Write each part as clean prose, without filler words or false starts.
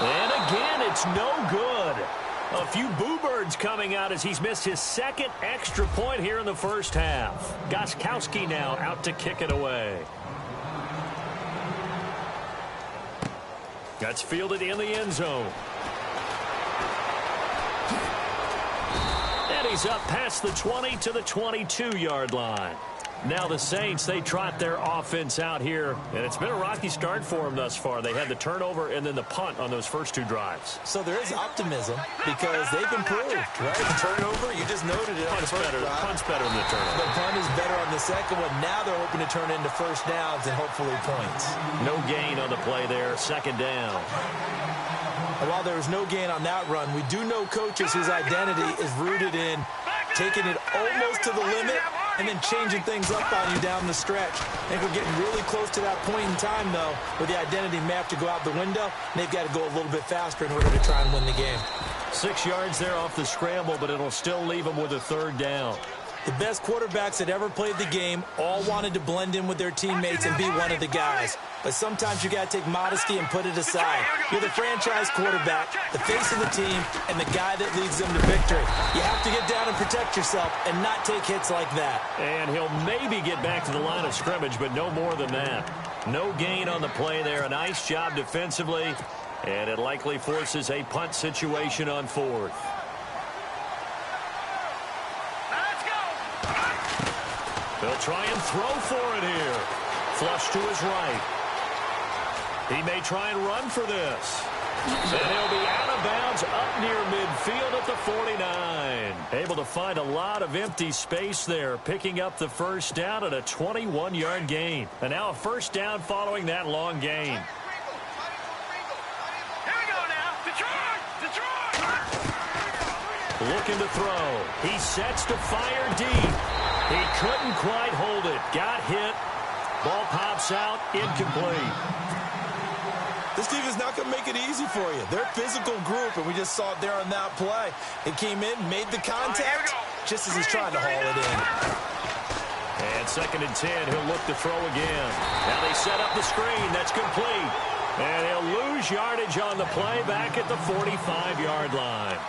And again, it's no good. A few boo birds coming out as he's missed his second extra point here in the first half. Gostkowski now out to kick it away. That's fielded in the end zone. And he's up past the 20 to the 22-yard line. Now the Saints, they trot their offense out here, and it's been a rocky start for them thus far. They had the turnover and then the punt on those first two drives. So there is optimism because they've improved, right? The turnover, you just noted it. Punt's better than the turnover. The punt is better on the second one. Now they're hoping to turn into first downs and hopefully points. No gain on the play there, second down. And while there was no gain on that run, we do know coaches whose identity is rooted in taking it almost to the limit and then changing things up on you down the stretch. I think we're getting really close to that point in time, though, where the identity may have to go out the window, and they've got to go a little bit faster in order to try and win the game. 6 yards there off the scramble, but it'll still leave them with a third down. The best quarterbacks that ever played the game all wanted to blend in with their teammates and be one of the guys. But sometimes you got to take modesty and put it aside. You're the franchise quarterback, the face of the team, and the guy that leads them to victory. You have to get down and protect yourself and not take hits like that. And he'll maybe get back to the line of scrimmage, but no more than that. No gain on the play there. A nice job defensively, and it likely forces a punt situation on fourth. They'll try and throw for it here. Flush to his right. He may try and run for this. And he'll be out of bounds up near midfield at the 49. Able to find a lot of empty space there, picking up the first down at a 21-yard gain. And now a first down following that long gain. Here we go now. Detroit! Looking to throw. He sets to fire deep. He couldn't quite hold it. Got hit. Ball pops out. Incomplete. This team is not going to make it easy for you. They're a physical group, and we just saw it there on that play. It came in, made the contact, just as he's trying to haul it in. And 2nd and 10, he'll look to throw again. Now they set up the screen. That's complete. And he'll lose yardage on the play back at the 45-yard line.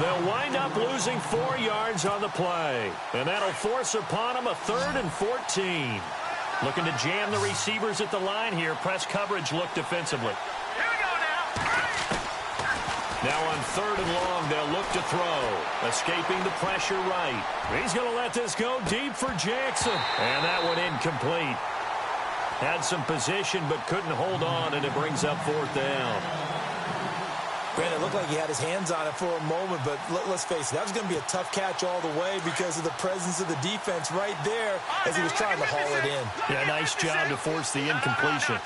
They'll wind up losing 4 yards on the play. And that'll force upon them a 3rd and 14. Looking to jam the receivers at the line here. Press coverage look defensively. Here we go now. Now on 3rd and long, they'll look to throw. Escaping the pressure right. He's going to let this go deep for Jackson. And that one incomplete. Had some position but couldn't hold on, and it brings up 4th down. Brandon, it looked like he had his hands on it for a moment, but let's face it, that was going to be a tough catch all the way because of the presence of the defense right there as he was trying to haul it in. Yeah, nice job to force the incompletion.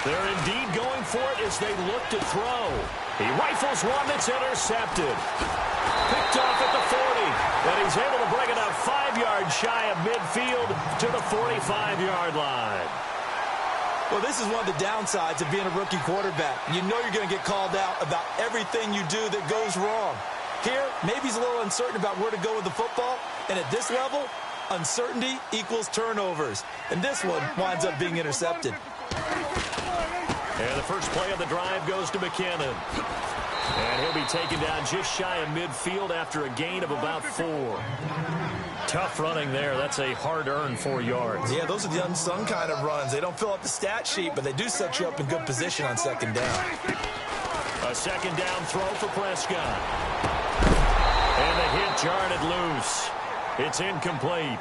They're indeed going for it as they look to throw. He rifles one that's intercepted. Picked off at the 40, and he's able to bring it up 5 yards shy of midfield to the 45-yard line. Well, this is one of the downsides of being a rookie quarterback. You know you're going to get called out about everything you do that goes wrong. Here, maybe he's a little uncertain about where to go with the football, and at this level, uncertainty equals turnovers. And this one winds up being intercepted. And the first play of the drive goes to McKinnon. And he'll be taken down just shy of midfield after a gain of about 4. Tough running there. That's a hard-earned 4 yards. Yeah, those are the unsung kind of runs. They don't fill up the stat sheet, but they do set you up in good position on 2nd down. A 2nd down throw for Prescott. And the hit jarred it loose. It's incomplete.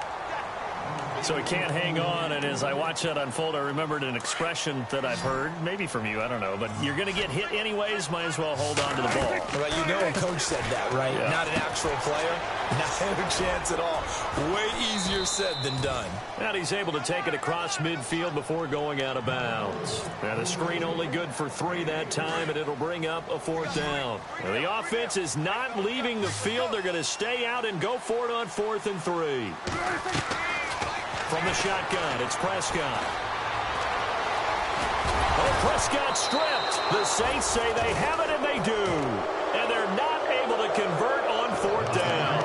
So he can't hang on, and as I watch that unfold, I remembered an expression that I've heard, maybe from you, I don't know, but you're going to get hit anyways, might as well hold on to the ball. Right, you know a coach said that, right? Yeah. Not an actual player, not a chance at all. Way easier said than done. And he's able to take it across midfield before going out of bounds. And the screen only good for 3 that time, and it'll bring up a 4th down. Now, the offense is not leaving the field. They're going to stay out and go for it on 4th and 3. From the shotgun, it's Prescott. Oh, Prescott stripped. The Saints say they have it, and they do. And they're not able to convert on 4th down.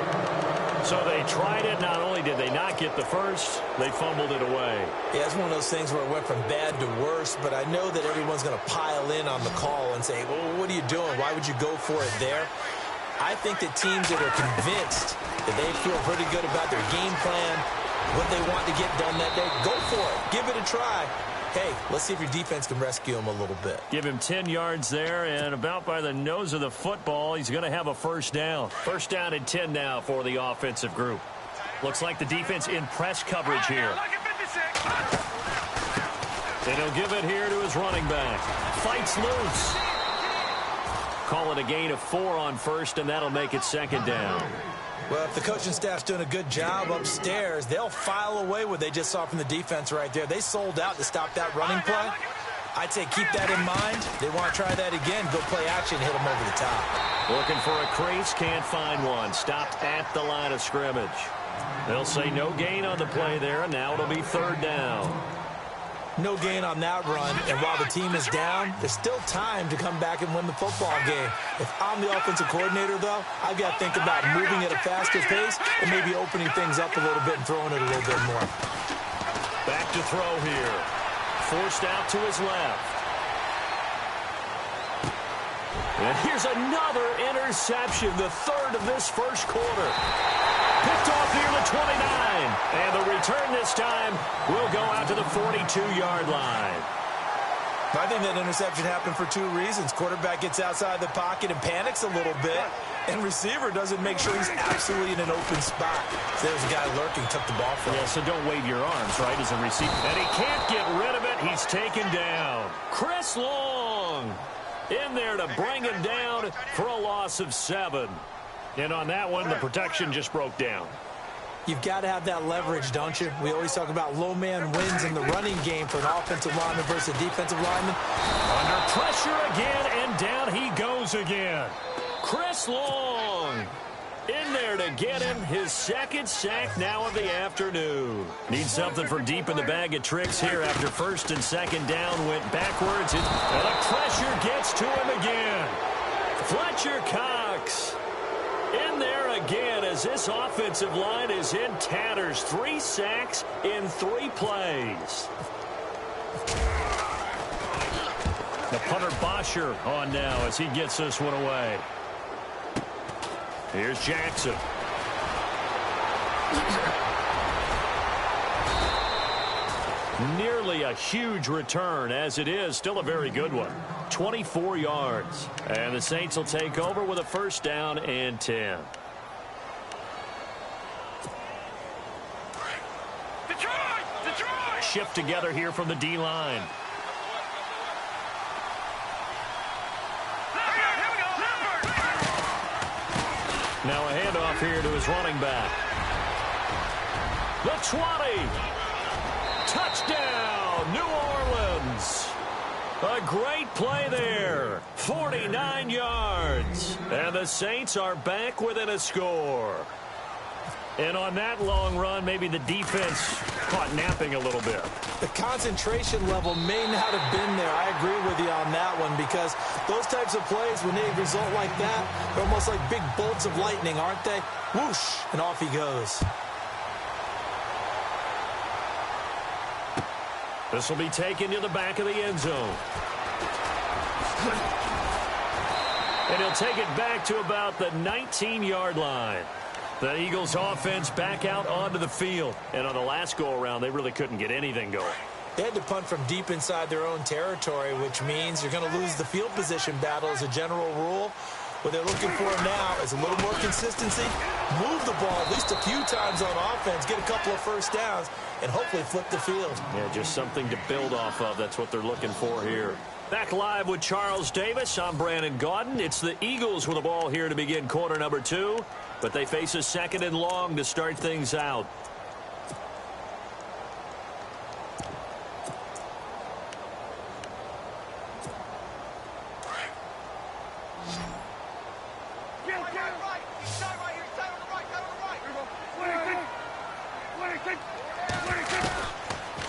So they tried it. Not only did they not get the first, they fumbled it away. Yeah, it's one of those things where it went from bad to worse, but I know that everyone's going to pile in on the call and say, well, what are you doing? Why would you go for it there? I think that teams that are convinced that they feel pretty good about their game plan, what they want to get done that day, go for it. Give it a try. Hey, let's see if your defense can rescue him a little bit. Give him 10 yards there, and about by the nose of the football, he's going to have a first down. First down and 10 now for the offensive group. Looks like the defense in press coverage here. And he'll give it here to his running back. Fights loose. Call it a gain of 4 on first, and that'll make it second down. Well, if the coaching staff's doing a good job upstairs, they'll file away what they just saw from the defense right there. They sold out to stop that running play. I'd say keep that in mind. They want to try that again. Go play action, hit them over the top. Looking for a crease, can't find one. Stopped at the line of scrimmage. They'll say no gain on the play there, and now it'll be third down. No gain on that run, and while the team is down, there's still time to come back and win the football game. If I'm the offensive coordinator, though, I've got to think about moving at a faster pace and maybe opening things up a little bit and throwing it a little bit more. Back to throw here. Forced out to his left. And here's another interception, the third of this first quarter. Picked off near the 29. And the return this time will go out to the 42-yard line. I think that interception happened for 2 reasons. Quarterback gets outside the pocket and panics a little bit, and receiver doesn't make sure he's absolutely in an open spot. So there's a guy lurking, took the ball from him. Yeah, so don't wave your arms, right, as a receiver. And he can't get rid of it. He's taken down. Chris Long in there to bring him down for a loss of 7. And on that one, the protection just broke down. You've got to have that leverage, don't you? We always talk about low man wins in the running game for an offensive lineman versus a defensive lineman. Under pressure again, and down he goes again. Chris Long in there to get him his second sack now of the afternoon. Needs something from deep in the bag of tricks here after first and second down went backwards. And the pressure gets to him again. Fletcher Cox in there again as this offensive line is in tatters. 3 sacks in 3 plays. The punter Bosher on now as he gets this one away. Here's Jackson. Nearly a huge return, as it is still a very good one. 24 yards. And the Saints will take over with a first down and 10. Detroit! Shift together here from the D-line. Now a handoff here to his running back. The 20. Touchdown, New Orleans. A great play there. 49 yards. And the Saints are back within a score. And on that long run, maybe the defense caught napping a little bit. The concentration level may not have been there. I agree with you on that one, because those types of plays, when they result like that, they're almost like big bolts of lightning, aren't they? Whoosh, and off he goes. This will be taken to the back of the end zone. And he'll take it back to about the 19-yard line. The Eagles offense back out onto the field. And on the last go-around, they really couldn't get anything going. They had to punt from deep inside their own territory, which means you're going to lose the field position battle as a general rule. What they're looking for now is a little more consistency, move the ball at least a few times on offense, get a couple of first downs, and hopefully flip the field. Yeah, just something to build off of. That's what they're looking for here. Back live with Charles Davis. I'm Brandon Gaudin. It's the Eagles with the ball here to begin quarter number 2, but they face a second and long to start things out.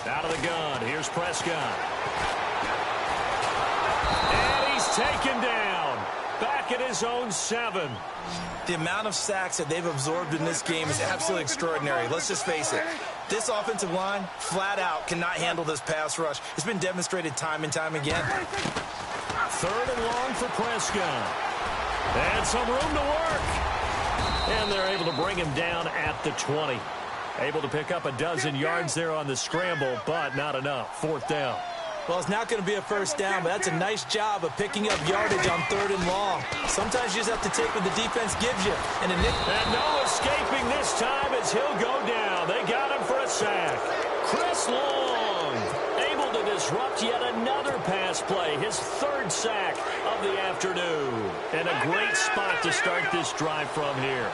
Out of the gun, here's Prescott. And he's taken down. Back at his own 7. The amount of sacks that they've absorbed in this game is absolutely extraordinary. Let's just face it. This offensive line, flat out, cannot handle this pass rush. It's been demonstrated time and time again. 3rd and long for Prescott. And some room to work. And they're able to bring him down at the 20. Able to pick up a dozen yards there on the scramble, but not enough. 4th down. Well, it's not going to be a first down, but that's a nice job of picking up yardage on 3rd and long. Sometimes you just have to take what the defense gives you. And no escaping this time as he'll go down. They got him for a sack. Chris Long able to disrupt yet another pass play. His 3rd sack of the afternoon. And a great spot to start this drive from here.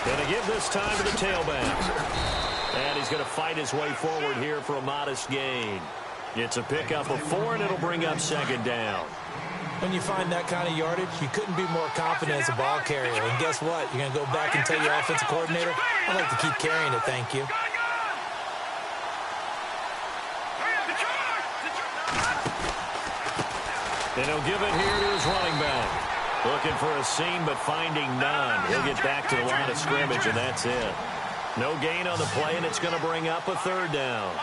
Going to give this time to the tailback. And he's going to fight his way forward here for a modest gain. It's a pickup of 4, and it'll bring up 2nd down. When you find that kind of yardage, you couldn't be more confident as a ball carrier. And guess what? You're going to go back and tell your offensive coordinator, I'd like to keep carrying it, thank you. And he'll give it here to his running back. Looking for a seam, but finding none. He'll get back to the line of scrimmage, and that's it. No gain on the play, and it's going to bring up a 3rd down.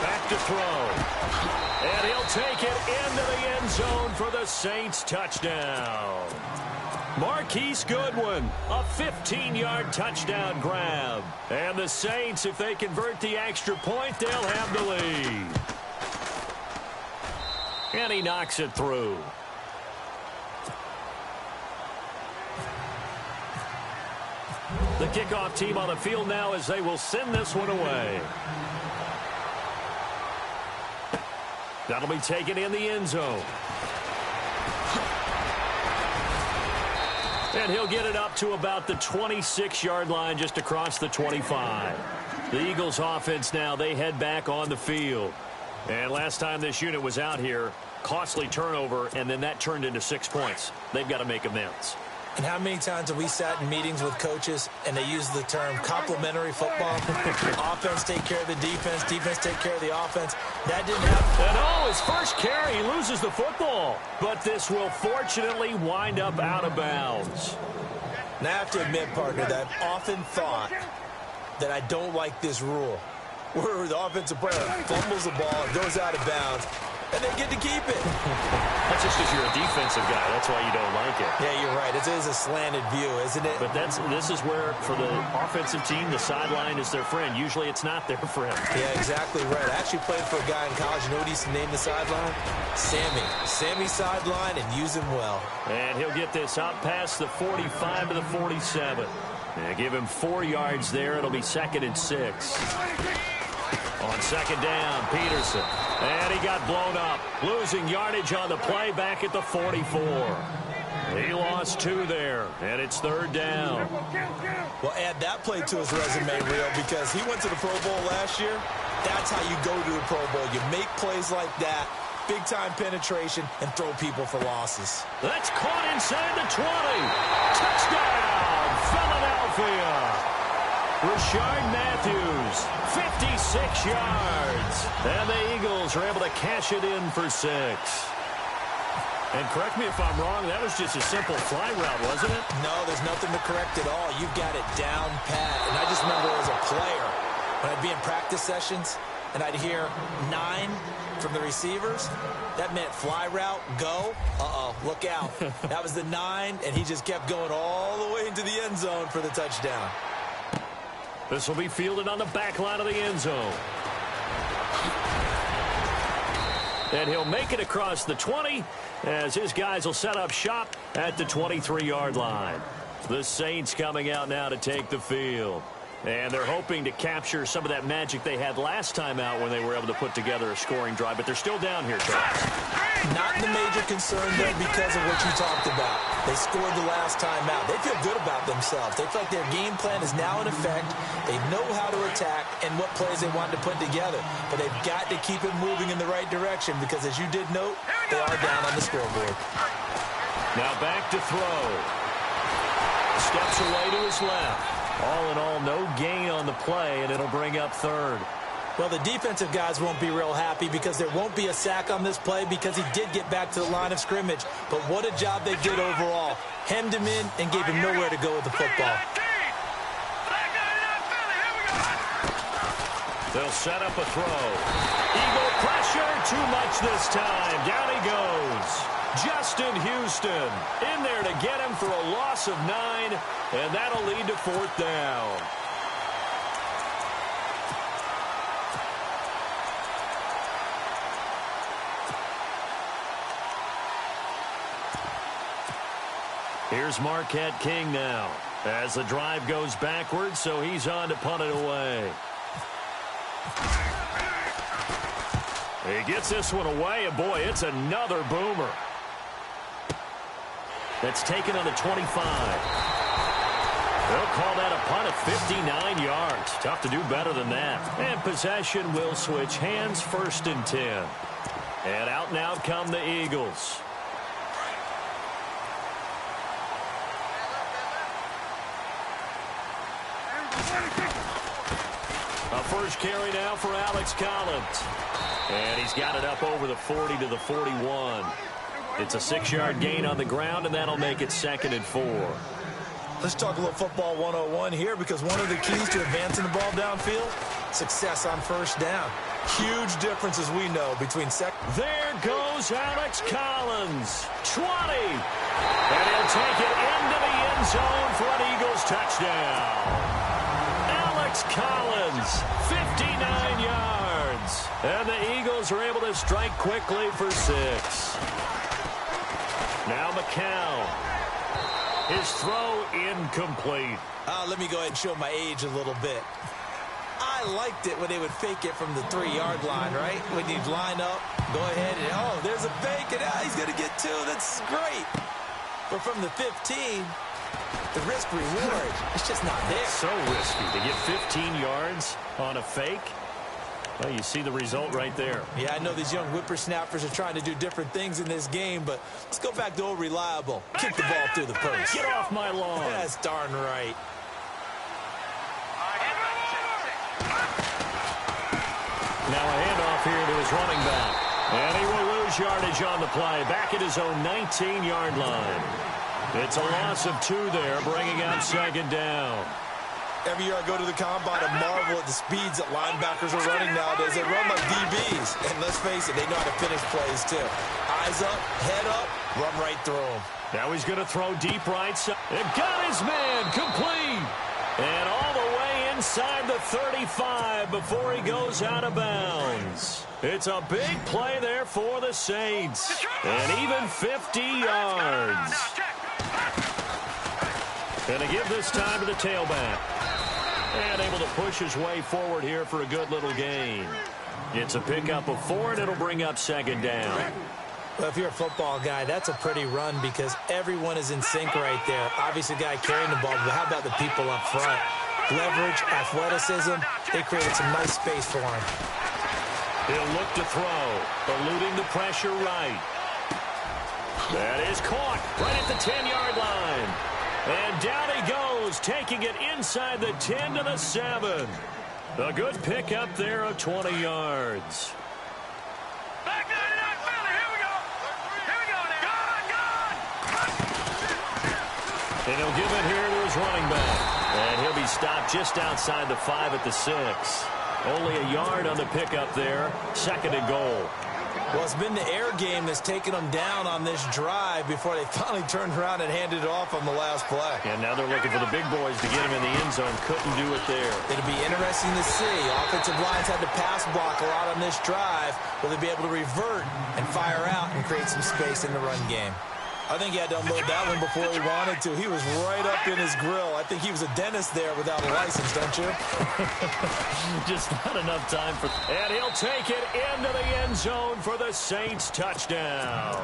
Back to throw. And he'll take it into the end zone for the Saints touchdown. Marquise Goodwin, a 15-yard touchdown grab. And the Saints, if they convert the extra point, they'll have the lead. And he knocks it through. The kickoff team on the field now as they will send this one away. That'll be taken in the end zone. And he'll get it up to about the 26-yard line, just across the 25. The Eagles offense now, they head back on the field. And last time this unit was out here, costly turnover, and then that turned into 6 points. They've got to make amends. And how many times have we sat in meetings with coaches and they use the term complementary football? Offense take care of the defense, defense take care of the offense. That didn't happen. And his first carry, he loses the football. But this will fortunately wind up out of bounds. And I have to admit, partner, that I've often thought that I don't like this rule, where the offensive player fumbles the ball and goes out of bounds, and they get to keep it. That's just because you're a defensive guy. That's why you don't like it. Yeah, you're right. It is a slanted view, isn't it? But this is where, for the offensive team, the sideline is their friend. Usually it's not their friend. Yeah, exactly right. I actually played for a guy in college. You know what he used to name the sideline? Sammy. Sammy sideline, and use him well. And he'll get this out past the 45 to the 47. And give him 4 yards there. It'll be 2nd and 6. On 2nd down, Peterson. And he got blown up. Losing yardage on the play back at the 44. He lost 2 there, and it's 3rd down. Well, add that play to his resume, Real, because he went to the Pro Bowl last year. That's how you go to the Pro Bowl. You make plays like that, big-time penetration, and throw people for losses. That's caught inside the 20. Touchdown, Philadelphia. Rashard Matthews, 56 yards. And the Eagles are able to cash it in for 6. And correct me if I'm wrong, that was just a simple fly route, wasn't it? No, there's nothing to correct at all. You've got it down pat. And I just remember as a player, when I'd be in practice sessions, and I'd hear 9 from the receivers, that meant fly route, go. Uh-oh, look out. That was the 9, and he just kept going all the way into the end zone for the touchdown. This will be fielded on the back line of the end zone. And he'll make it across the 20 as his guys will set up shop at the 23-yard line. The Saints coming out now to take the field. And they're hoping to capture some of that magic they had last time out when they were able to put together a scoring drive. But they're still down here, Charles. Not the major concern, though, because of what you talked about. They scored the last time out. They feel good about themselves. They feel like their game plan is now in effect. They know how to attack and what plays they want to put together. But they've got to keep it moving in the right direction because, as you did note, they are down on the scoreboard. Now back to throw. Steps away to his left. All in all, no gain on the play, and it'll bring up third. Well, the defensive guys won't be real happy because there won't be a sack on this play because he did get back to the line of scrimmage. But what a job they did overall. Hemmed him in and gave him nowhere to go with the football. They'll set up a throw. Eagle pressure, too much this time. Down he goes. Justin Houston in there to get him for a loss of 9, and that'll lead to 4th down. Here's Marquette King now as the drive goes backwards, so he's on to punt it away. He gets this one away, and boy, it's another boomer. That's taken on the 25. They'll call that a punt at 59 yards. Tough to do better than that. And possession will switch hands, 1st and 10. And out come the Eagles. A first carry now for Alex Collins. And he's got it up over the 40 to the 41. It's a 6-yard gain on the ground, and that'll make it 2nd and 4. Let's talk a little football 101 here, because one of the keys to advancing the ball downfield, success on 1st down. Huge difference, as we know, between There goes Alex Collins. 20. And he'll take it into the end zone for an Eagles touchdown. Alex Collins, 59 yards. And the Eagles are able to strike quickly for 6. Now McCown. His throw incomplete. Let me go ahead and show my age a little bit. I liked it when they would fake it from the 3-yard line, right? When you'd line up, go ahead and, oh, there's a fake, and he's going to get 2. That's great. But from the 15, the risk-reward, it's just not there. So risky to get 15 yards on a fake. Well, you see the result right there. Yeah, I know these young whippersnappers are trying to do different things in this game, but let's go back to old reliable. Kick the ball through the post. Get off my lawn. That's darn right. Now a handoff here to his running back. And he will lose yardage on the play. Back at his own 19-yard line. It's a loss of 2 there, bringing up 2nd down. Every year I go to the combine and marvel at the speeds that linebackers are running nowadays. They run like DBs. And let's face it, they know how to finish plays too. Eyes up, head up, run right through them. Now he's going to throw deep right side. And got his man complete. And all the way inside the 35 before he goes out of bounds. It's a big play there for the Saints. And even 50 yards. Going to give this time to the tailback. And able to push his way forward here for a good little gain. It's a pickup of 4, and it'll bring up 2nd down. Well, if you're a football guy, that's a pretty run because everyone is in sync right there. Obviously, the guy carrying the ball, but how about the people up front? Leverage, athleticism, they created some nice space for him. He'll look to throw, eluding the pressure right. That is caught right at the 10-yard line. And down he goes, taking it inside the 10 to the 7. A good pickup there of 20 yards. Back there, here we go. Here we go now. Good. And he'll give it here to his running back. And he'll be stopped just outside the 5 at the 6. Only a yard on the pickup there. 2nd and goal. Well, it's been the air game that's taken them down on this drive before they finally turned around and handed it off on the last play. And now they're looking for the big boys to get him in the end zone. Couldn't do it there. It'll be interesting to see. Offensive lines had to pass block a lot on this drive. Will they be able to revert and fire out and create some space in the run game? I think he had to unload that one before he wanted to. He was right up in his grill. I think he was a dentist there without a license, don't you? Just not enough time for... And he'll take it into the end zone for the Saints touchdown.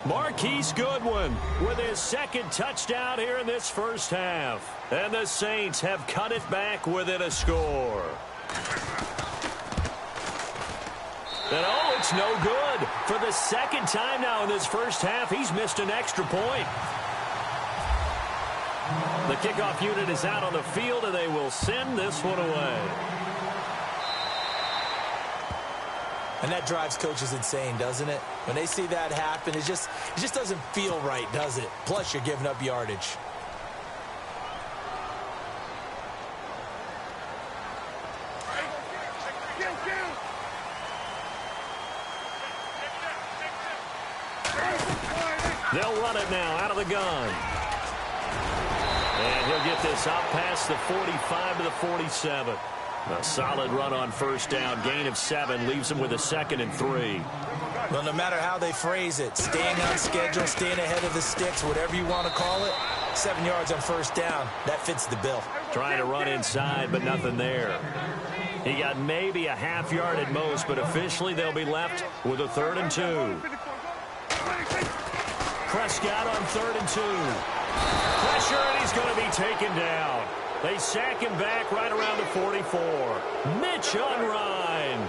Marquise Goodwin with his 2nd touchdown here in this first half. And the Saints have cut it back within a score. And oh, it's no good. For the 2nd time now in this first half, he's missed an extra point. The kickoff unit is out on the field, and they will send this one away. And that drives coaches insane, doesn't it? When they see that happen, it just doesn't feel right, does it? Plus, you're giving up yardage. They'll run it now out of the gun. And he'll get this out past the 45 to the 47. A solid run on first down. Gain of 7 leaves him with a 2nd and 3. Well, no matter how they phrase it, staying on schedule, staying ahead of the sticks, whatever you want to call it, 7 yards on first down, that fits the bill. Trying to run inside, but nothing there. He got maybe a half yard at most, but officially they'll be left with a 3rd and 2. Prescott on 3rd and 2. Pressure, and he's going to be taken down. They sack him back right around the 44. Mitch Unrein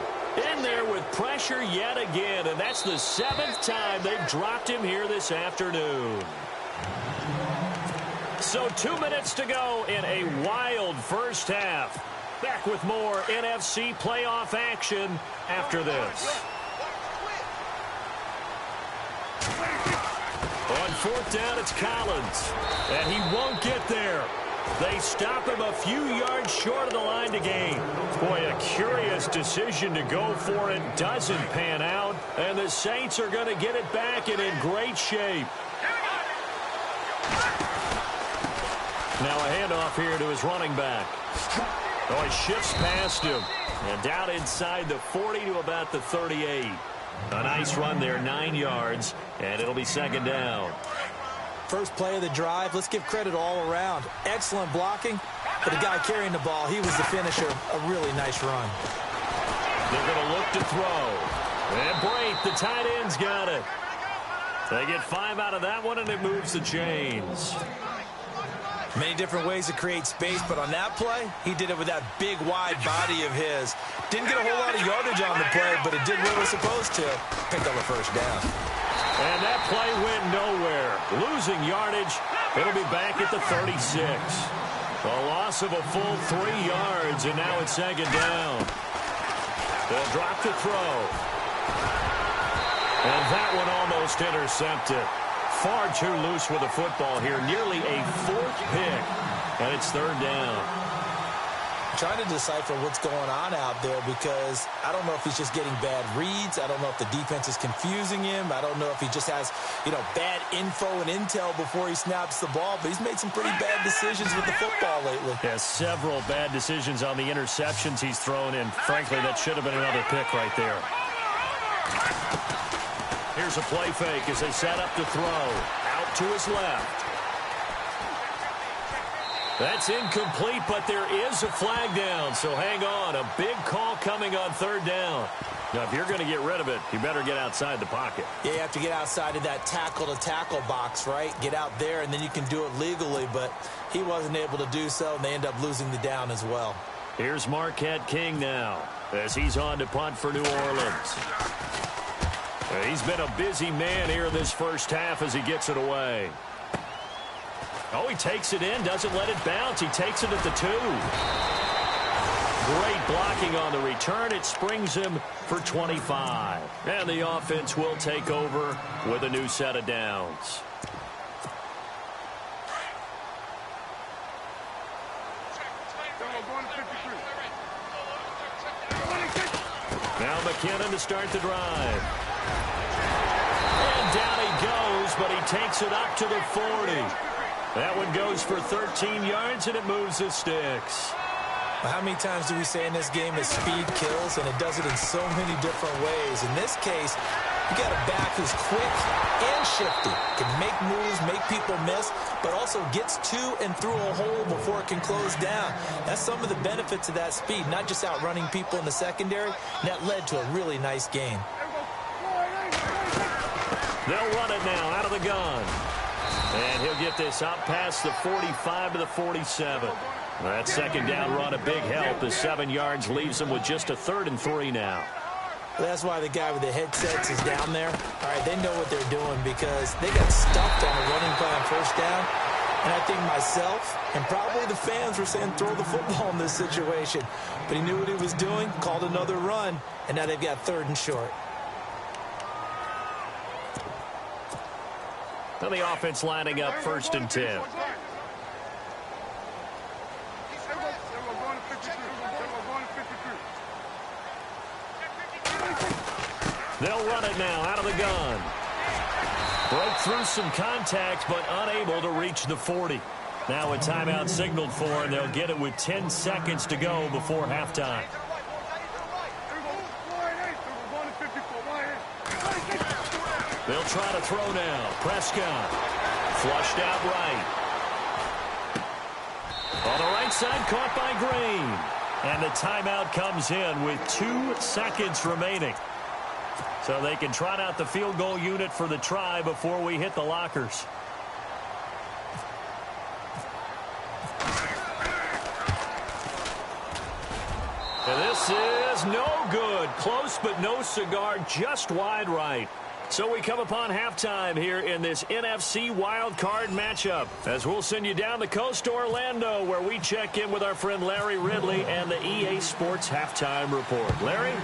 in there with pressure yet again, and that's the 7th time they've dropped him here this afternoon. So 2 minutes to go in a wild first half. Back with more NFC playoff action after this. On 4th down, it's Collins, and he won't get there. They stop him a few yards short of the line to gain. Boy, a curious decision to go for it. Doesn't pan out, and the Saints are going to get it back and in great shape. Now a handoff here to his running back. Oh, he shifts past him, and down inside the 40 to about the 38. A nice run there, 9 yards, and it'll be 2nd down. First play of the drive, let's give credit all around. Excellent blocking, but the guy carrying the ball, he was the finisher. A really nice run. They're going to look to throw. And Brate, the tight end's got it. They get 5 out of that one, and it moves the chains. Many different ways to create space, but on that play, he did it with that big, wide body of his. Didn't get a whole lot of yardage on the play, but it did what it was supposed to. Picked up a first down. And that play went nowhere. Losing yardage, it'll be back at the 36. A loss of a full 3 yards, and now it's 2nd down. They'll drop to throw. And that one almost intercepted. Far too loose with the football here. Nearly a 4th pick. And it's 3rd down. I'm trying to decipher what's going on out there because I don't know if he's just getting bad reads. I don't know if the defense is confusing him. I don't know if he just has, bad info and intel before he snaps the ball. But he's made some pretty bad decisions with the football lately. Yeah, several bad decisions on the interceptions he's thrown in. Frankly, that should have been another pick right there. Here's a play fake as they set up to throw. Out to his left. That's incomplete, but there is a flag down, so hang on. A big call coming on 3rd down. Now, if you're going to get rid of it, you better get outside the pocket. Yeah, you have to get outside of that tackle-to-tackle box, right? Get out there, and then you can do it legally, but he wasn't able to do so, and they end up losing the down as well. Here's Marquette King now as he's on to punt for New Orleans. He's been a busy man here in this first half as he gets it away. Oh, he takes it in, doesn't let it bounce. He takes it at the 2. Great blocking on the return. It springs him for 25. And the offense will take over with a new set of downs. Now McKinnon to start the drive. And down he goes, but he takes it up to the 40. That one goes for 13 yards, and it moves the sticks. Well, how many times do we say in this game that speed kills, and it does it in so many different ways? In this case, you got a back who's quick and shifty, can make moves, make people miss, but also gets to and through a hole before it can close down. That's some of the benefits of that speed, not just outrunning people in the secondary, and that led to a really nice game. They'll run it now out of the gun. And he'll get this out past the 45 to the 47. That 2nd down run, a big help. As 7 yards leaves him with just a 3rd and 3 now. Well, that's why the guy with the headsets is down there. All right, they know what they're doing because they got stuffed on a running play on first down. And I think myself and probably the fans were saying throw the football in this situation. But he knew what he was doing, called another run, and now they've got 3rd and short. Now the offense lining up 1st and 10. They'll run it now out of the gun. Broke through some contact, but unable to reach the 40. Now a timeout signaled for, and they'll get it with 10 seconds to go before halftime. They'll try to throw now. Prescott flushed out right. On the right side, caught by Green. And the timeout comes in with 2 seconds remaining. So they can trot out the field goal unit for the try before we hit the lockers. And this is no good. Close but no cigar, just wide right. So we come upon halftime here in this NFC wildcard matchup, as we'll send you down the coast to Orlando, where we check in with our friend Larry Ridley and the EA Sports Halftime Report. Larry?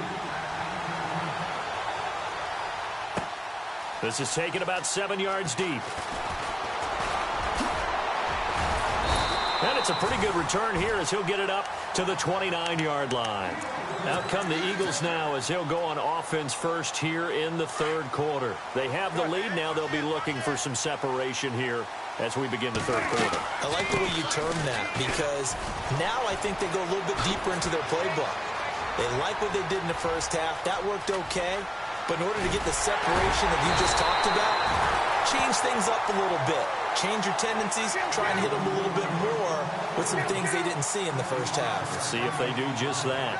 This is taken about 7 yards deep. And it's a pretty good return here as he'll get it up to the 29-yard line. Out come the Eagles now as they'll go on offense first here in the 3rd quarter. They have the lead. Now they'll be looking for some separation here as we begin the 3rd quarter. I like the way you term that, because now I think they go a little bit deeper into their playbook. They like what they did in the first half. That worked okay. But in order to get the separation that you just talked about, change things up a little bit. Change your tendencies, try and hit them a little bit more with some things they didn't see in the first half. Let's see if they do just that.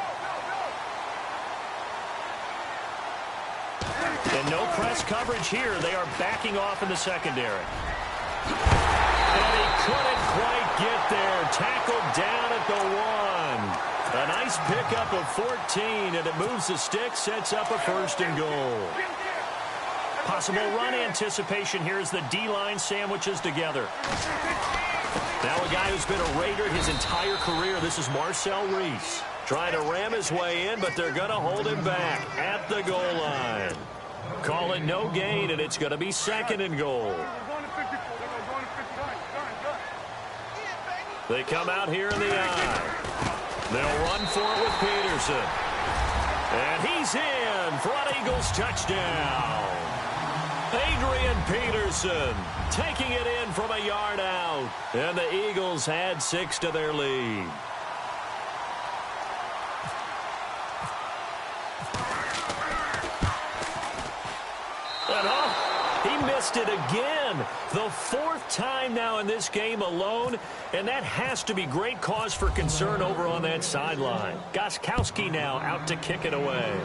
And no press coverage here. They are backing off in the secondary. And he couldn't quite get there. Tackled down at the 1. A nice pickup of 14, and it moves the stick, sets up a 1st and goal. Possible run anticipation here as the D-line sandwiches together. Now a guy who's been a Raider his entire career. This is Marcel Reese. Trying to ram his way in, but they're going to hold him back at the goal line. Call it no gain, and it's going to be 2nd and goal. They come out here in the eye. They'll run for it with Peterson. And he's in for an Eagles touchdown. Adrian Peterson taking it in from a yard out. And the Eagles add 6 to their lead. He missed it again. The 4th time now in this game alone, and that has to be great cause for concern over on that sideline. Gostkowski now out to kick it away.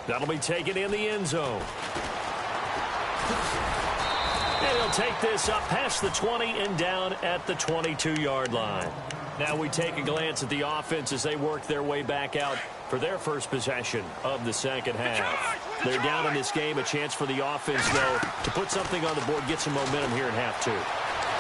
That'll be taken in the end zone. And he'll take this up past the 20 and down at the 22-yard line. Now we take a glance at the offense as they work their way back out for their first possession of the second half. They're down in this game. A chance for the offense, though, to put something on the board, get some momentum here in half 2.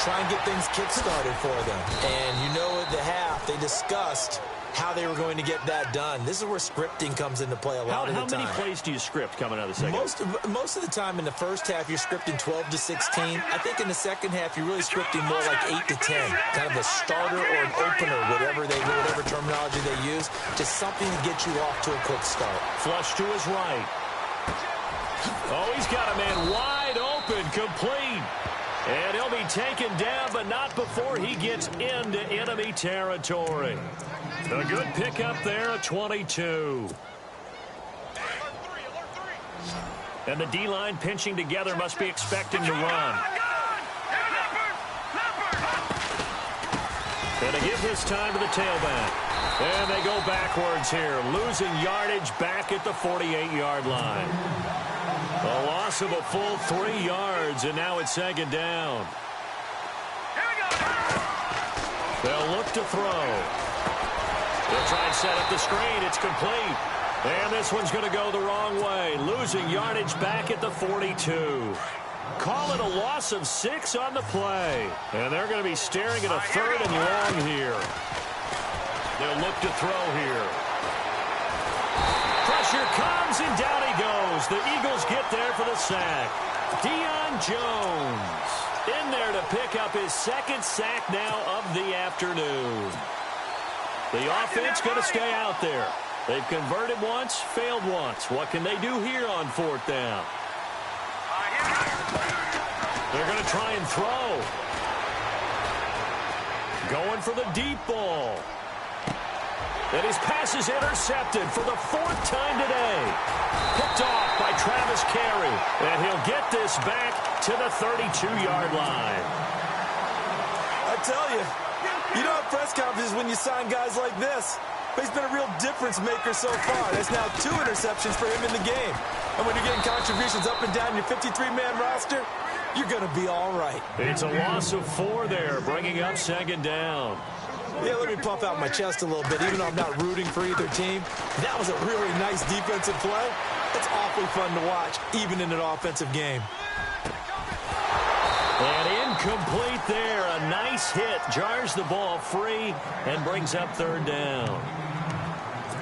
Try and get things kick-started for them. And you know at the half, they discussed how they were going to get that done. This is where scripting comes into play a lot of the time. How many plays do you script coming out of the second half? Most of the time in the first half, you're scripting 12 to 16. I think in the second half, you're really scripting more like 8 to 10. Kind of a starter or an opener, whatever terminology they use, just something to get you off to a quick start. Flush to his right. Oh, he's got a man wide open, complete. And he'll be taken down, but not before he gets into enemy territory. A good pickup there at 22. And the D-line pinching together, must be expecting to run. And to give this time to the tailback. And they go backwards here, losing yardage back at the 48-yard line. A loss of a full 3 yards, and now it's second down. They'll look to throw. They'll try and set up the screen. It's complete. And this one's going to go the wrong way, losing yardage back at the 42. Call it a loss of 6 on the play. And they're going to be staring at a 3rd and long here. They'll look to throw here. Pressure comes, and down he goes. The Eagles get there for the sack. Deion Jones in there to pick up his 2nd sack now of the afternoon. The offense going to stay out there. They've converted once, failed once. What can they do here on 4th down? They're going to try and throw. Going for the deep ball. And his pass is intercepted for the 4th time today. Picked off by Travis Carey. And he'll get this back to the 32-yard line. I tell you, you don't have press conferences when you sign guys like this. But he's been a real difference maker so far. There's now 2 interceptions for him in the game. And when you're getting contributions up and down your 53-man roster, you're going to be all right. It's a loss of 4 there, bringing up 2nd down. Yeah, let me puff out my chest a little bit, even though I'm not rooting for either team. That was a really nice defensive play. It's awfully fun to watch, even in an offensive game. And incomplete there. A nice hit. Jars the ball free and brings up 3rd down.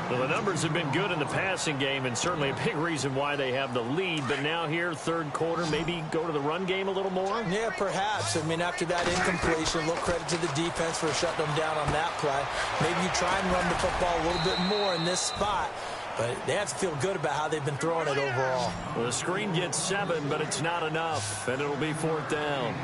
Well, the numbers have been good in the passing game, and certainly a big reason why they have the lead. But now here, 3rd quarter, maybe go to the run game a little more? Yeah, perhaps. I mean, after that incompletion, a little credit to the defense for shutting them down on that play. Maybe you try and run the football a little bit more in this spot. But they have to feel good about how they've been throwing it overall. Well, the screen gets 7, but it's not enough, and it'll be 4th down.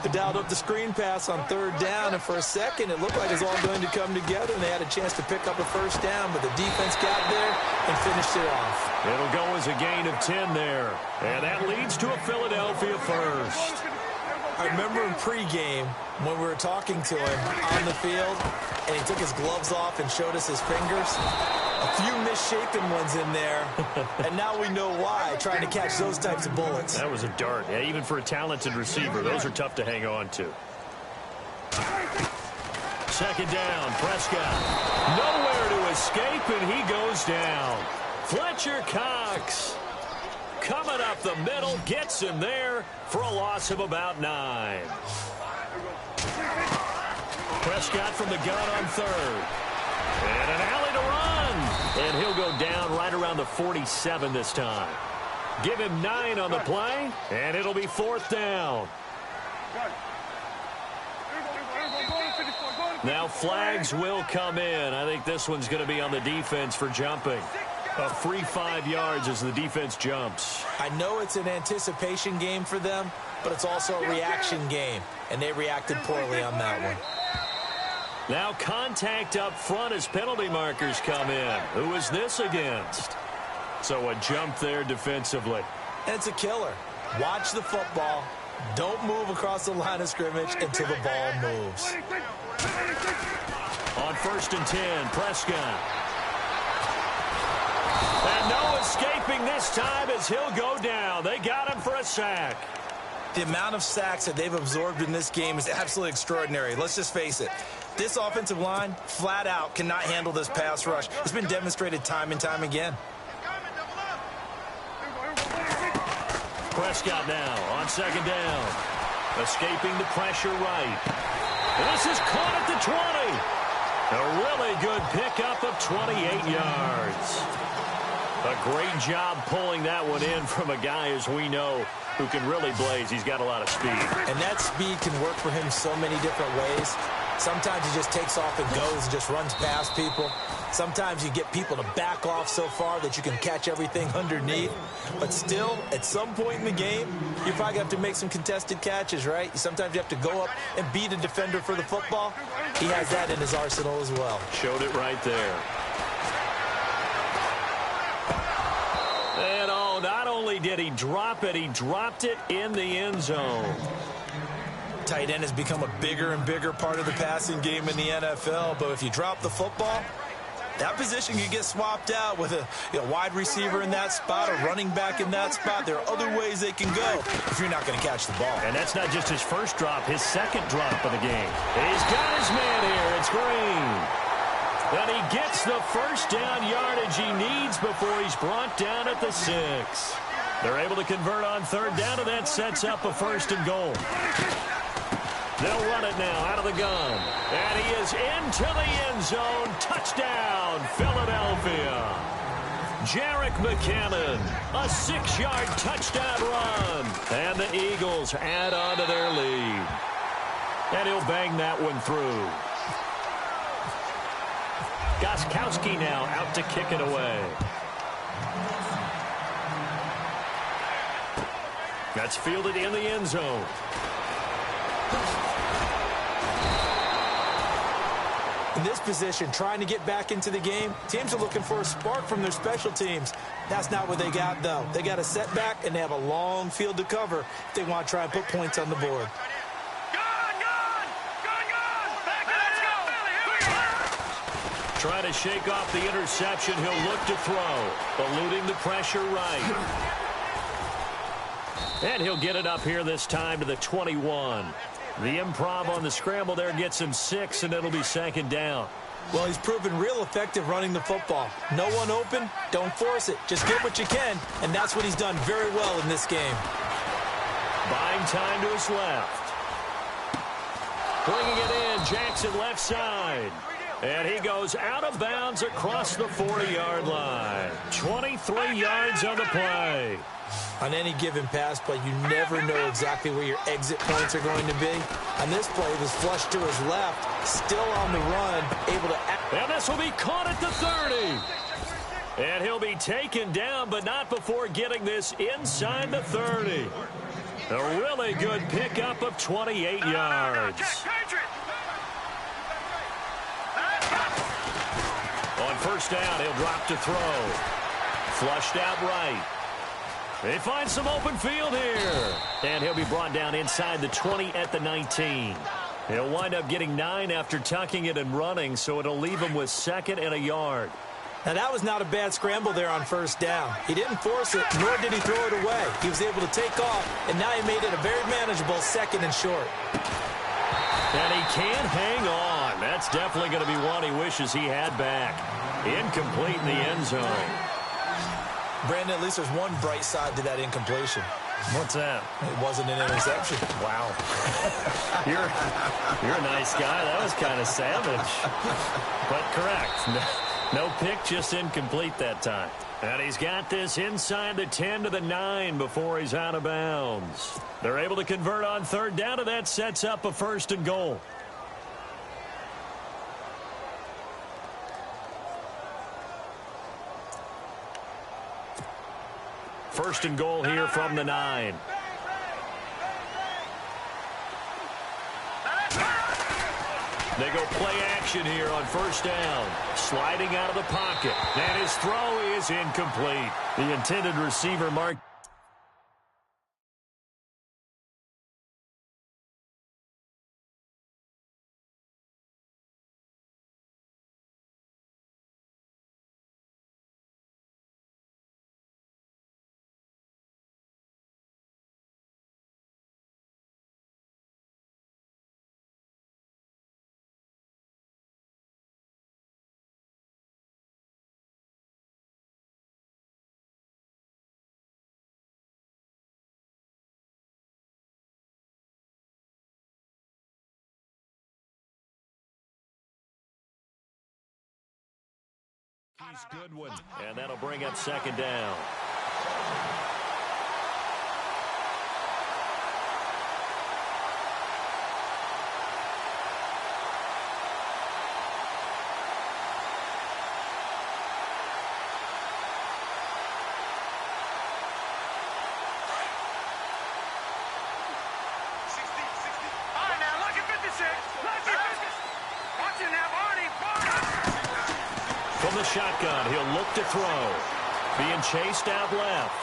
They dialed up the screen pass on 3rd down, and for a second, it looked like it was all going to come together, and they had a chance to pick up a 1st down, but the defense got there and finished it off. It'll go as a gain of 10 there, and that leads to a Philadelphia 1st. I remember in pregame when we were talking to him on the field, and he took his gloves off and showed us his fingers. A few misshapen ones in there, and now we know why, trying to catch those types of bullets. That was a dart. Yeah, even for a talented receiver, those are tough to hang on to. 2nd down, Prescott. Nowhere to escape, and he goes down. Fletcher Cox coming up the middle, gets him there for a loss of about 9. Prescott from the gun on 3rd. And an alley to run. And he'll go down right around the 47 this time. Give him 9 on the play, and it'll be 4th down. Now flags will come in. I think this one's going to be on the defense for jumping. A free 5 yards as the defense jumps. I know it's an anticipation game for them, but it's also a reaction game, and they reacted poorly on that one. Now contact up front as penalty markers come in. Who is this against? So a jump there defensively. And it's a killer. Watch the football. Don't move across the line of scrimmage until the ball moves. On 1st and 10, Prescott. And no escaping this time as he'll go down. They got him for a sack. The amount of sacks that they've absorbed in this game is absolutely extraordinary. Let's just face it. This offensive line, flat out, cannot handle this pass rush. It's been demonstrated time and time again. Prescott now on 2nd down. Escaping the pressure right. This is caught at the 20. A really good pickup of 28 yards. A great job pulling that one in from a guy, as we know, who can really blaze. He's got a lot of speed. And that speed can work for him so many different ways. Sometimes he just takes off and goes and just runs past people. Sometimes you get people to back off so far that you can catch everything underneath. But still, at some point in the game, you probably have to make some contested catches, right? Sometimes you have to go up and beat a defender for the football. He has that in his arsenal as well. Showed it right there. And oh, not only did he drop it, he dropped it in the end zone. Tight end has become a bigger and bigger part of the passing game in the NFL, but if you drop the football, that position can get swapped out with a wide receiver in that spot, a running back in that spot. There are other ways they can go if you're not going to catch the ball. And that's not just his first drop, his second drop of the game. He's got his man here. It's Green. And he gets the first down yardage he needs before he's brought down at the 6. They're able to convert on third down, and that sets up a 1st and goal. They'll run it now out of the gun. And he is into the end zone. Touchdown, Philadelphia. Jerick McKinnon, a 6-yard touchdown run. And the Eagles add on to their lead. And he'll bang that one through. Gostkowski now out to kick it away. That's fielded in the end zone. In this position, trying to get back into the game, teams are looking for a spark from their special teams. That's not what they got, though. They got a setback, and they have a long field to cover if they want to try and put points on the board. Trying to shake off the interception. He'll look to throw, eluding the pressure right. And he'll get it up here this time to the 21. The improv on the scramble there gets him 6, and it'll be 2nd down. Well, he's proven real effective running the football. No one open, don't force it. Just get what you can, and that's what he's done very well in this game. Buying time to his left. Bringing it in, Jackson left side. And he goes out of bounds across the 40-yard line. 23 yards on the play. On any given pass play, you never know exactly where your exit points are going to be. On this play, it was flushed to his left, still on the run, able to... And this will be caught at the 30. And he'll be taken down, but not before getting this inside the 30. A really good pickup of 28 yards. On 1st down, he'll drop to throw. Flushed out right. They find some open field here. And he'll be brought down inside the 20 at the 19. He'll wind up getting 9 after tucking it and running, so it'll leave him with 2nd and a yard. Now, that was not a bad scramble there on 1st down. He didn't force it, nor did he throw it away. He was able to take off, and now he made it a very manageable 2nd and short. And he can't hang on. That's definitely going to be one he wishes he had back. Incomplete in the end zone. Brandon, at least there's one bright side to that incompletion. What's that? It wasn't an interception. Wow. You're a nice guy. That was kind of savage. But correct. No pick, just incomplete that time. And he's got this inside the 10 to the 9 before he's out of bounds. They're able to convert on 3rd down, and that sets up a 1st and goal. First and goal here from the 9. They go play action here on 1st down. Sliding out of the pocket. And his throw is incomplete. The intended receiver marked. Good one. And that'll bring up 2nd down. From the shotgun, he'll look to throw. Being chased out left.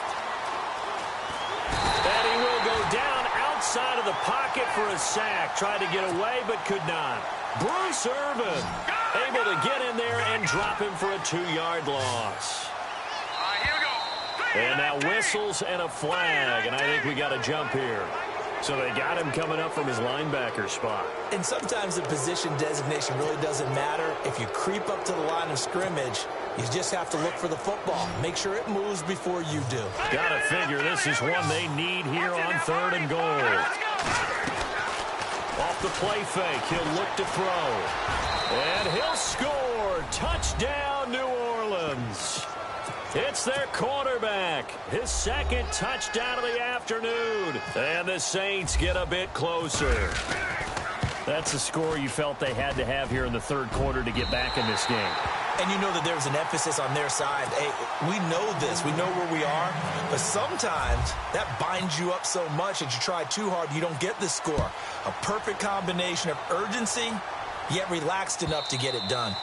And he will go down outside of the pocket for a sack. Tried to get away, but could not. Bruce Irvin able to get in there and drop him for a 2-yard loss. And now whistles and a flag, and I think we got a jump here. So they got him coming up from his linebacker spot. And sometimes the position designation really doesn't matter. If you creep up to the line of scrimmage, you just have to look for the football. Make sure it moves before you do. Gotta figure this is one they need here on 3rd and goal. Off the play fake, he'll look to throw. And he'll score. Touchdown, New Orleans. It's their quarterback. His 2nd touchdown of the afternoon. And the Saints get a bit closer. That's the score you felt they had to have here in the 3rd quarter to get back in this game. And you know that there's an emphasis on their side. Hey, we know this. We know where we are. But sometimes that binds you up so much that you try too hard, you don't get the score. A perfect combination of urgency, yet relaxed enough to get it done.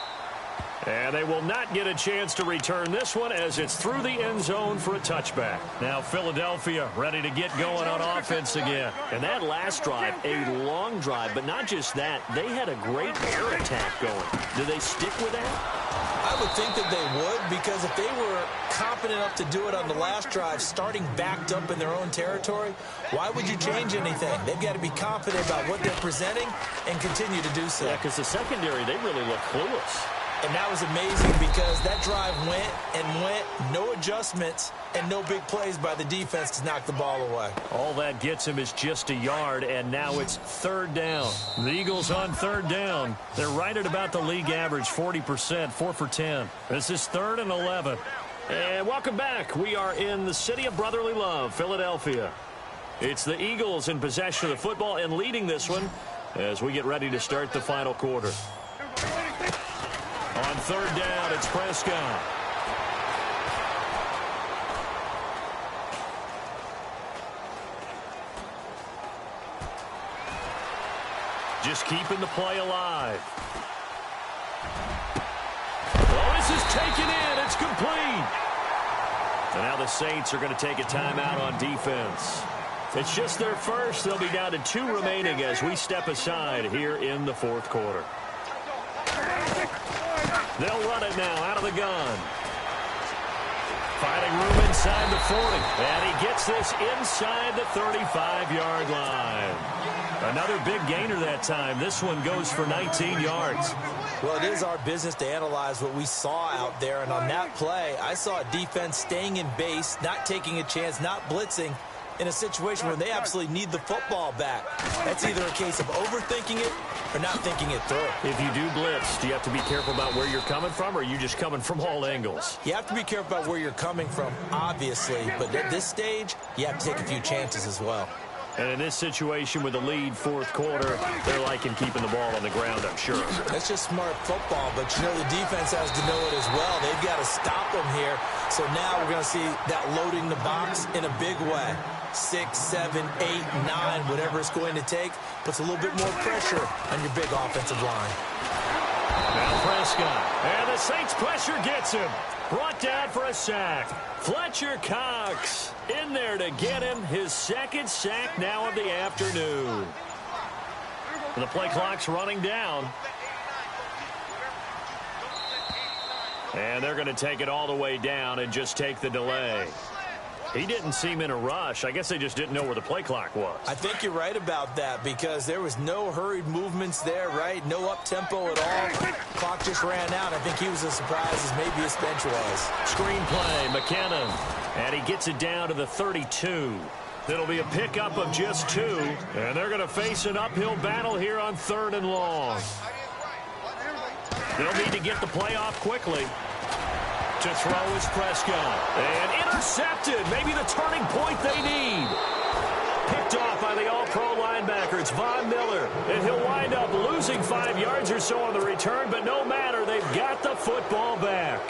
And they will not get a chance to return this one as it's through the end zone for a touchback. Now Philadelphia ready to get going on offense again. And that last drive, a long drive, but not just that. They had a great air attack going. Do they stick with that? I would think that they would, because if they were confident enough to do it on the last drive, starting backed up in their own territory, why would you change anything? They've got to be confident about what they're presenting and continue to do so. Yeah, because the secondary, they really look clueless. And that was amazing because that drive went and went, no adjustments, and no big plays by the defense to knock the ball away. All that gets him is just a yard, and now it's 3rd down. The Eagles on 3rd down. They're right at about the league average, 40%, 4 for 10. This is 3rd and 11. And welcome back. We are in the city of brotherly love, Philadelphia. It's the Eagles in possession of the football and leading this one as we get ready to start the final quarter. On 3rd down, it's Prescott. Just keeping the play alive. Oh, this is taken in. It's complete. And now the Saints are going to take a timeout on defense. It's just their first. They'll be down to 2 remaining as we step aside here in the 4th quarter. They'll run it now out of the gun. Finding room inside the 40. And he gets this inside the 35-yard line. Another big gainer that time. This one goes for 19 yards. Well, it is our business to analyze what we saw out there. And on that play, I saw a defense staying in base, not taking a chance, not blitzing, in a situation where they absolutely need the football back. That's either a case of overthinking it or not thinking it through. If you do blitz, do you have to be careful about where you're coming from, or are you just coming from all angles? You have to be careful about where you're coming from, obviously. But at this stage, you have to take a few chances as well. And in this situation with the lead 4th quarter, they're liking keeping the ball on the ground, I'm sure. That's just smart football, but you know the defense has to know it as well. They've got to stop them here. So now we're going to see that loading the box in a big way. 6, 7, 8, 9, whatever it's going to take, puts a little bit more pressure on your big offensive line. Now Prescott, and the Saints pressure gets him. Brought down for a sack. Fletcher Cox in there to get him his 2nd sack now of the afternoon. The play clock's running down. And they're going to take it all the way down and just take the delay. He didn't seem in a rush. I guess they just didn't know where the play clock was. I think you're right about that because there was no hurried movements there, right? No up-tempo at all. Clock just ran out. I think he was as surprised as maybe his bench was. Screen play, McKinnon. And he gets it down to the 32. It'll be a pickup of just 2. And they're going to face an uphill battle here on 3rd and long. They'll need to get the play off quickly. To throw is Prescott. And intercepted. Maybe the turning point they need. Picked off by the all-pro linebacker. It's Von Miller. And he'll wind up losing 5 yards or so on the return. But no matter, they've got the football back.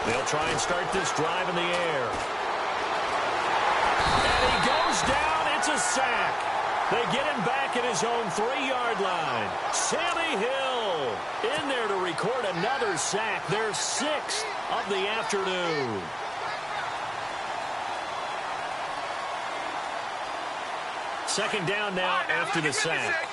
They'll try and start this drive in the air. And he goes down. It's a sack. They get him back at his own 3-yard line. Sammy Hill in there to record another sack. Their 6th of the afternoon. Second down now after the sack.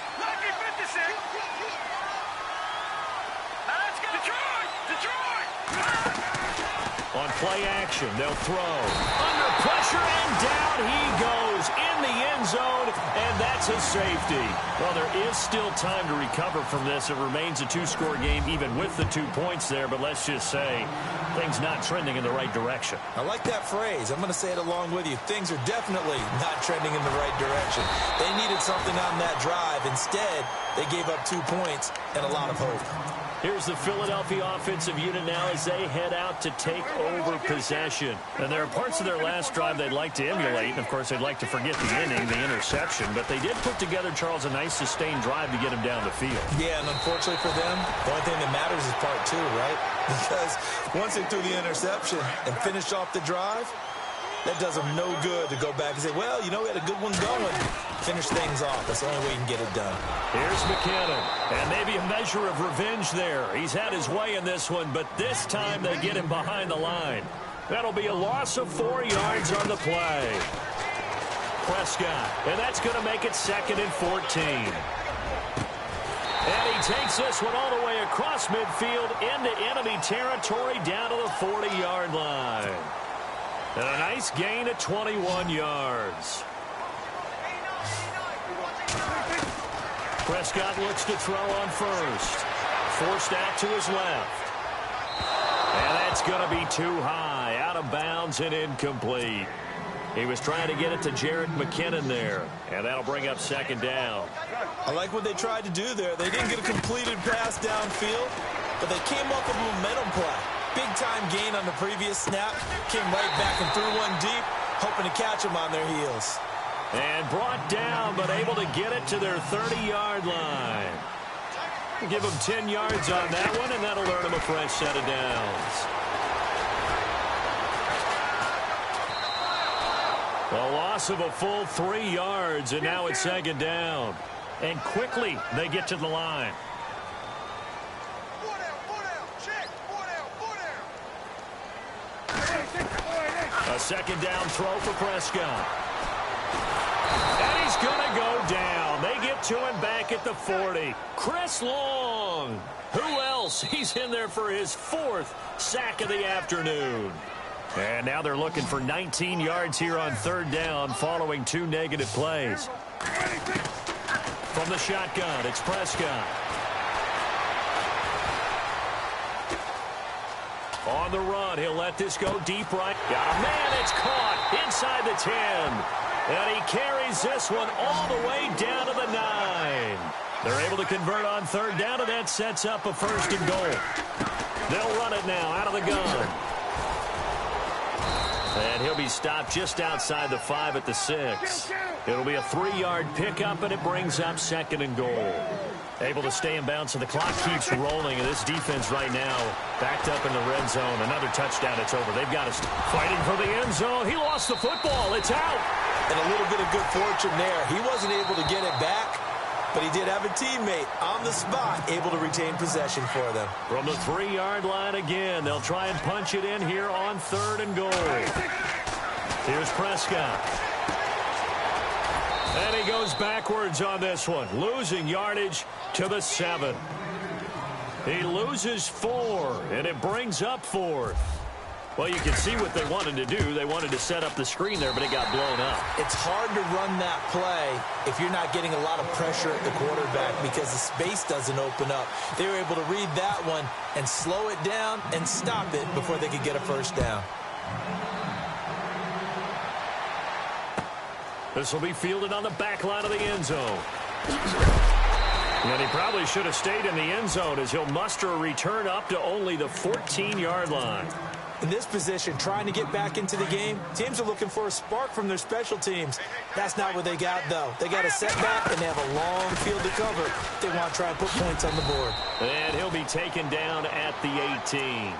On play action, they'll throw. Under pressure, and down he goes in the end zone, and that's a safety. Well, there is still time to recover from this. It remains a two-score game, even with the 2 points there, but let's just say things not trending in the right direction. I like that phrase. I'm going to say it along with you. Things are definitely not trending in the right direction. They needed something on that drive. Instead, they gave up 2 points and a lot of hope. Here's the Philadelphia offensive unit now as they head out to take over possession. And there are parts of their last drive they'd like to emulate. And, of course, they'd like to forget the inning, the interception. But they did put together, Charles, a nice sustained drive to get him down the field. Yeah, and unfortunately for them, the only thing that matters is part 2, right? Because once they threw the interception and finished off the drive, that does them no good to go back and say, well, you know, we had a good one going. Finish things off. That's the only way you can get it done. Here's McKinnon. And maybe a measure of revenge there. He's had his way in this one, but this time they get him behind the line. That'll be a loss of 4 yards on the play. Prescott. And that's going to make it 2nd and 14. And he takes this one all the way across midfield into enemy territory down to the 40-yard line. And a nice gain of 21 yards. Prescott looks to throw on first. Forced out to his left. And that's going to be too high. Out of bounds and incomplete. He was trying to get it to Jerick McKinnon there. And that'll bring up 2nd down. I like what they tried to do there. They didn't get a completed pass downfield, but they came up with a momentum play. Big-time gain on the previous snap. Came right back and threw one deep, hoping to catch them on their heels. And brought down, but able to get it to their 30-yard line. Give them 10 yards on that one, and that'll earn them a fresh set of downs. A loss of a full 3 yards, and now it's 2nd down. And quickly, they get to the line. A 2nd down throw for Prescott. And he's going to go down. They get to him back at the 40. Chris Long. Who else? He's in there for his 4th sack of the afternoon. And now they're looking for 19 yards here on 3rd down following 2 negative plays. From the shotgun, it's Prescott. On the run, he'll let this go deep right. Got a man, it's caught inside the 10. And he carries this one all the way down to the 9. They're able to convert on 3rd down, and that sets up a 1st and goal. They'll run it now out of the gun. And he'll be stopped just outside the 5 at the 6. It'll be a 3-yard pickup, and it brings up 2nd and goal. Able to stay in bounds, and the clock keeps rolling. And this defense right now backed up in the red zone. Another touchdown, it's over. They've got us fighting for the end zone. He lost the football. It's out. And a little bit of good fortune there. He wasn't able to get it back, but he did have a teammate on the spot able to retain possession for them. From the 3-yard line again, they'll try and punch it in here on 3rd and goal. Here's Prescott. And he goes backwards on this one, losing yardage to the 7. He loses 4, and it brings up 4th. Well, you can see what they wanted to do. They wanted to set up the screen there, but it got blown up. It's hard to run that play if you're not getting a lot of pressure at the quarterback because the space doesn't open up. They were able to read that one and slow it down and stop it before they could get a 1st down. This will be fielded on the back line of the end zone. And he probably should have stayed in the end zone as he'll muster a return up to only the 14-yard line. In this position, trying to get back into the game, teams are looking for a spark from their special teams. That's not what they got, though. They got a setback, and they have a long field to cover. They want to try and put points on the board. And he'll be taken down at the 18.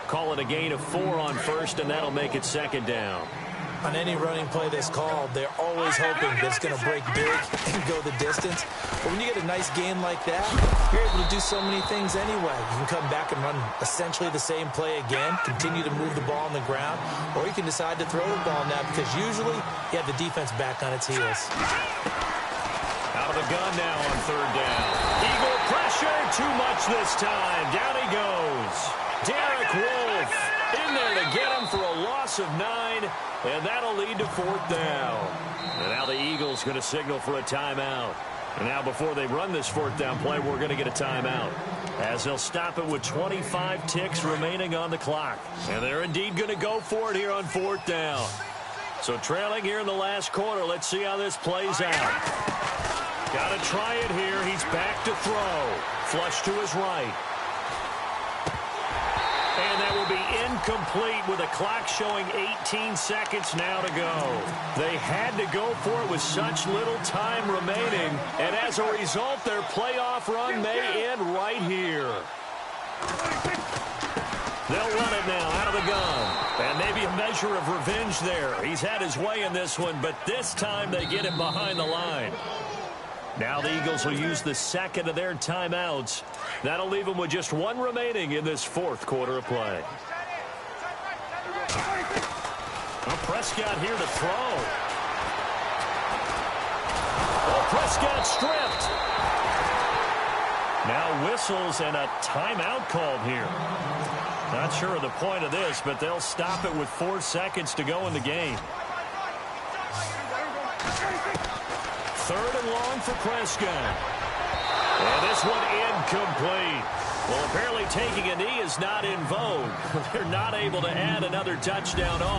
Call it a gain of 4 on 1st, and that'll make it 2nd down. On any running play that's called, they're always hoping that it's going to break big and go the distance. But when you get a nice gain like that, you're able to do so many things anyway. You can come back and run essentially the same play again, continue to move the ball on the ground, or you can decide to throw the ball now because usually you have the defense back on its heels. Out of the gun now on 3rd down. Eagle pressure, too much this time. Down he goes. Derek Wolfe in there to get him for a loss of 9, and that'll lead to 4th down. And now the Eagles going to signal for a timeout. And now before they run this 4th down play, we're going to get a timeout, as they'll stop it with 25 ticks remaining on the clock. And they're indeed going to go for it here on 4th down. So trailing here in the last quarter, let's see how this plays out. Got to try it here. He's back to throw. Flush to his right. And that will be incomplete with a clock showing 18 seconds now to go. They had to go for it with such little time remaining. And as a result, their playoff run may end right here. They'll run it now out of the gun. And maybe a measure of revenge there. He's had his way in this one, but this time they get him behind the line. Now the Eagles will use the second of their timeouts. That'll leave them with just 1 remaining in this 4th quarter of play. Well, Prescott here to throw. Oh, Prescott stripped. Now whistles and a timeout called here. Not sure of the point of this, but they'll stop it with 4 seconds to go in the game. 3rd and long for Prescott. And this one incomplete. Well, apparently taking a knee is not in vogue. They're not able to add another touchdown on.